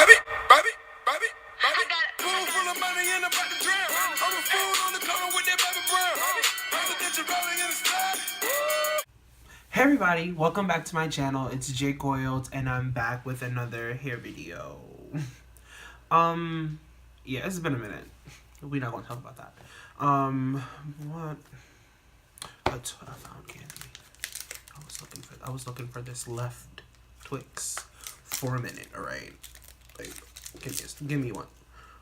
baby, baby, baby, baby. Pool full of money in the back of drown. I'm a fool on the cover with that baby brown. Presidential rolling in the sky. Hey everybody, welcome back to my channel. It's Jake Coiled and I'm back with another hair video. Yeah, it's been a minute. We're not gonna talk about that. What? I found candy. I was looking for this left Twix for a minute, alright? Like, give me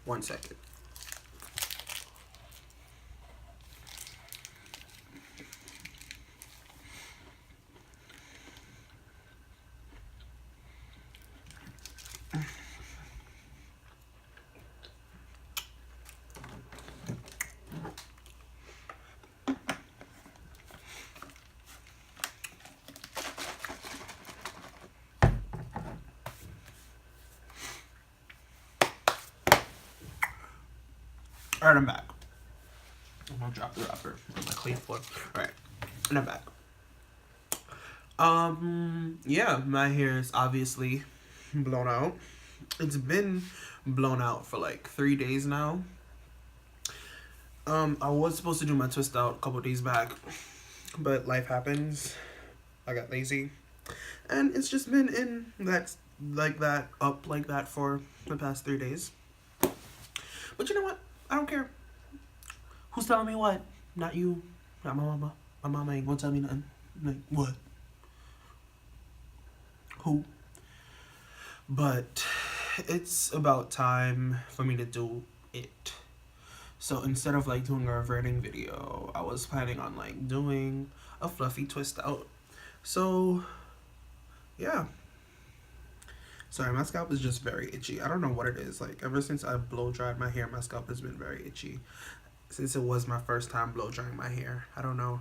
one second. Alright, I'm back. I'm gonna drop the wrapper on my clean floor. Alright, and I'm back. Yeah, my hair is obviously blown out. It's been blown out for like 3 days now. I was supposed to do my twist out a couple days back, but life happens. I got lazy. And it's just been in that, up like that for the past 3 days. But you know what? I don't care. Who's telling me what? Not you. Not my mama. My mama ain't gonna tell me nothing. Like, what? Who? But it's about time for me to do it. So instead of like doing a reverting video, I was planning on like doing a fluffy twist out. So yeah. Sorry, my scalp is just very itchy. I don't know what it is. Like, ever since I blow dried my hair, my scalp has been very itchy. Since it was my first time blow drying my hair. I don't know.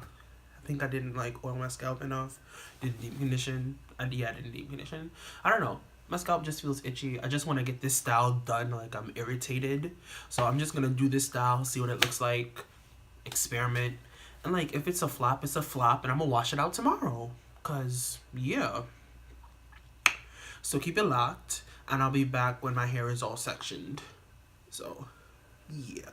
I think I didn't, like, oil my scalp enough. Didn't deep condition. I didn't deep condition. I don't know. My scalp just feels itchy. I just want to get this style done. Like, I'm irritated. So I'm just going to do this style, see what it looks like. Experiment. And, like, if it's a flop, it's a flop. And I'm going to wash it out tomorrow. Because, yeah. So keep it locked, and I'll be back when my hair is all sectioned. So, yeah.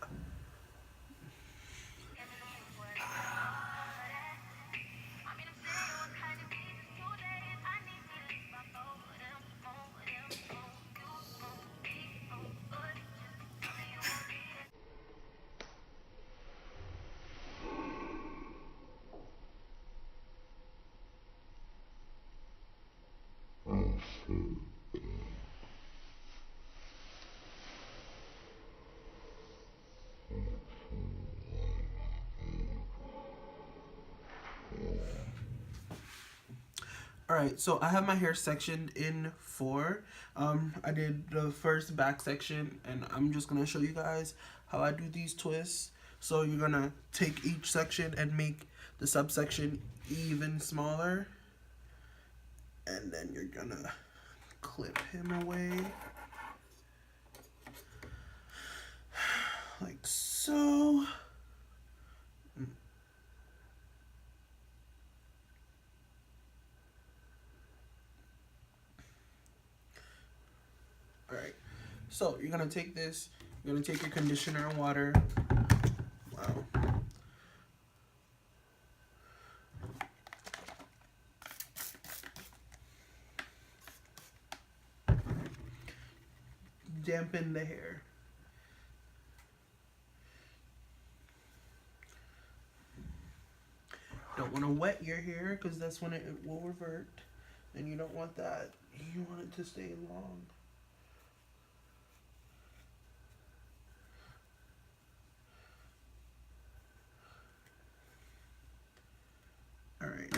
Alright, so I have my hair sectioned in 4. I did the first back section, and I'm just going to show you guys how I do these twists. So you're going to take each section and make the subsection even smaller. And then you're going to clip him away. Like so. Alright, so you're going to take this, you're going to take your conditioner and water. Wow. Dampen the hair. Don't want to wet your hair because that's when it will revert. And you don't want that. You want it to stay long. Alright.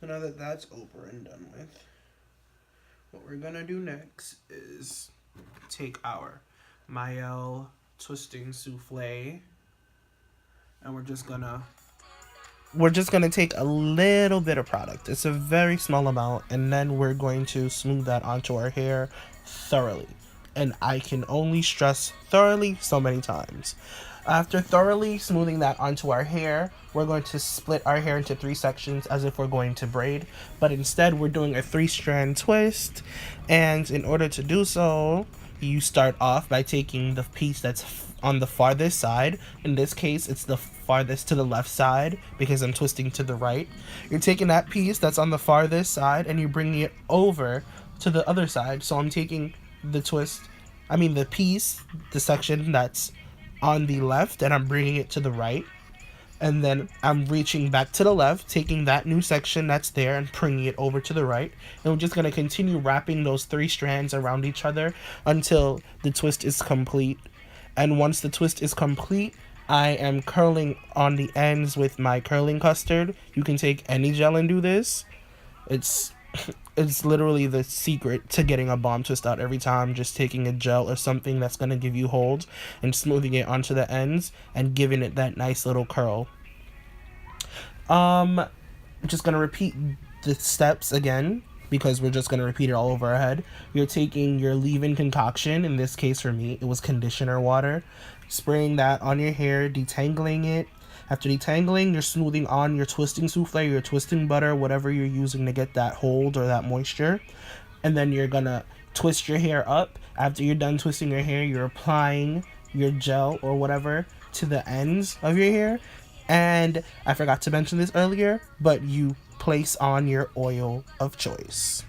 So now that that's over and done with, what we're gonna do next is take our Mielle twisting soufflé, and we're just gonna take a little bit of product. It's a very small amount, and then we're going to smooth that onto our hair thoroughly. And I can only stress thoroughly so many times. After thoroughly smoothing that onto our hair, we're going to split our hair into 3 sections as if we're going to braid, but instead we're doing a 3-strand twist. And in order to do so, you start off by taking the piece that's on the farthest side. In this case, it's the farthest to the left side because I'm twisting to the right. You're taking that piece that's on the farthest side and you're bringing it over to the other side. So I'm taking the piece, the section that's on the left, and I'm bringing it to the right. And then I'm reaching back to the left, taking that new section that's there and bringing it over to the right. And we're just going to continue wrapping those 3 strands around each other until the twist is complete. And once the twist is complete, I am curling on the ends with my curling custard. You can take any gel and do this. It's literally the secret to getting a bomb twist out every time. Just taking a gel or something that's going to give you hold and smoothing it onto the ends and giving it that nice little curl. I'm just going to repeat the steps again because we're just going to repeat it all over our head. You're taking your leave-in concoction. In this case for me, it was conditioner water. Spraying that on your hair, detangling it. After detangling, you're smoothing on your twisting soufflé, your twisting butter, whatever you're using to get that hold or that moisture. And then you're gonna twist your hair up. After you're done twisting your hair, you're applying your gel or whatever to the ends of your hair. And I forgot to mention this earlier, but you place on your oil of choice.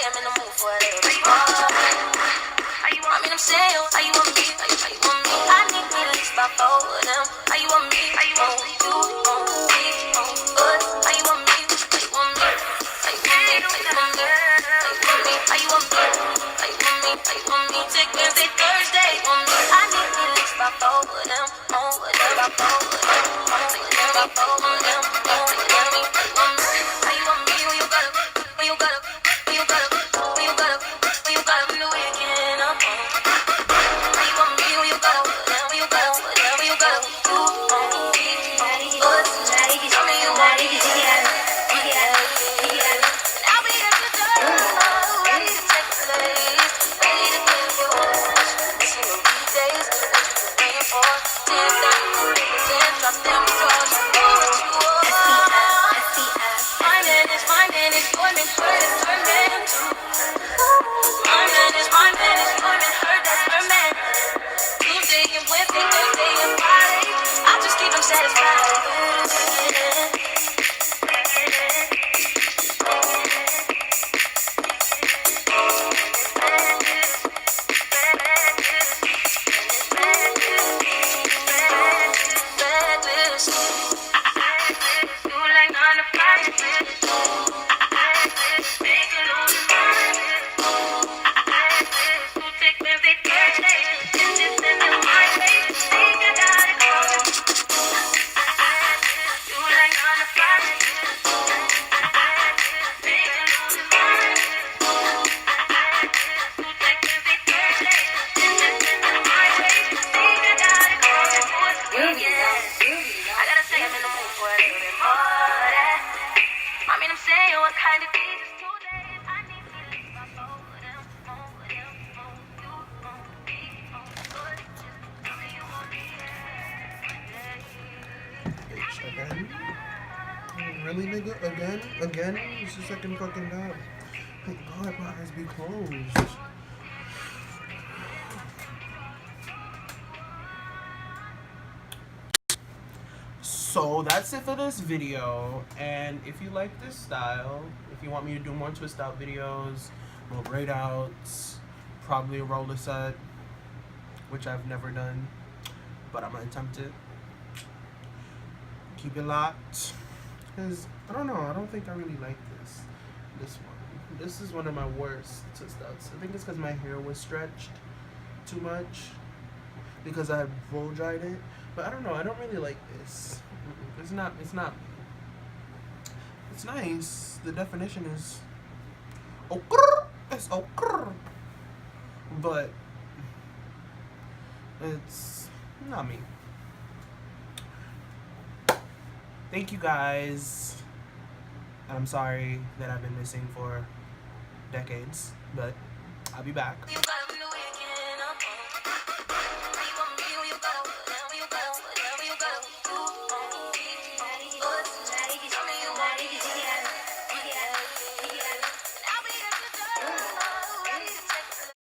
I'm in the mood for a little bit more. I mean, I'm saying, how you want me? How you want me? I need me at least about 4 of them. How you want me? How you want me? You want me? Good. How you want me? How you want me? How you want me? How you want me? How you want me? How you want me? How you want me? Take Wednesday, Thursday. Want me? I need me at least about 4 of them. About 4 of them. About 4 of them. About 4 of them. How you want me? How you want me? Who you got up? Who you got up? Who you got up? Who you got up? Who you got up? You know where you can up. How you want me? Who you got up? Who you got up? Who you got up? You want me? Tell me you want me. I'll be at the door, ready to take the place, ready to give you all the single weekdays that you've been waiting for. 10 drop them drawers, do what you want. My man is your man, heard is her man too. My man is your man, heard that's her man. Tuesday and Wednesday, Thursday and Friday, I just keep them satisfied. Really, nigga? Again? It's the second fucking time. Thank God my eyes be closed. So that's it for this video. And if you like this style, if you want me to do more twist out videos, more braid outs, probably a roller set, which I've never done, but I'm gonna attempt it. Keep it locked. Because, I don't know, I don't think I really like this one. This is one of my worst twist outs. I think it's because my hair was stretched too much, because I blow dried it. But I don't know, I don't really like this. It's nice. The definition is it's but it's not me. Thank you guys, and I'm sorry that I've been missing for decades, but I'll be back.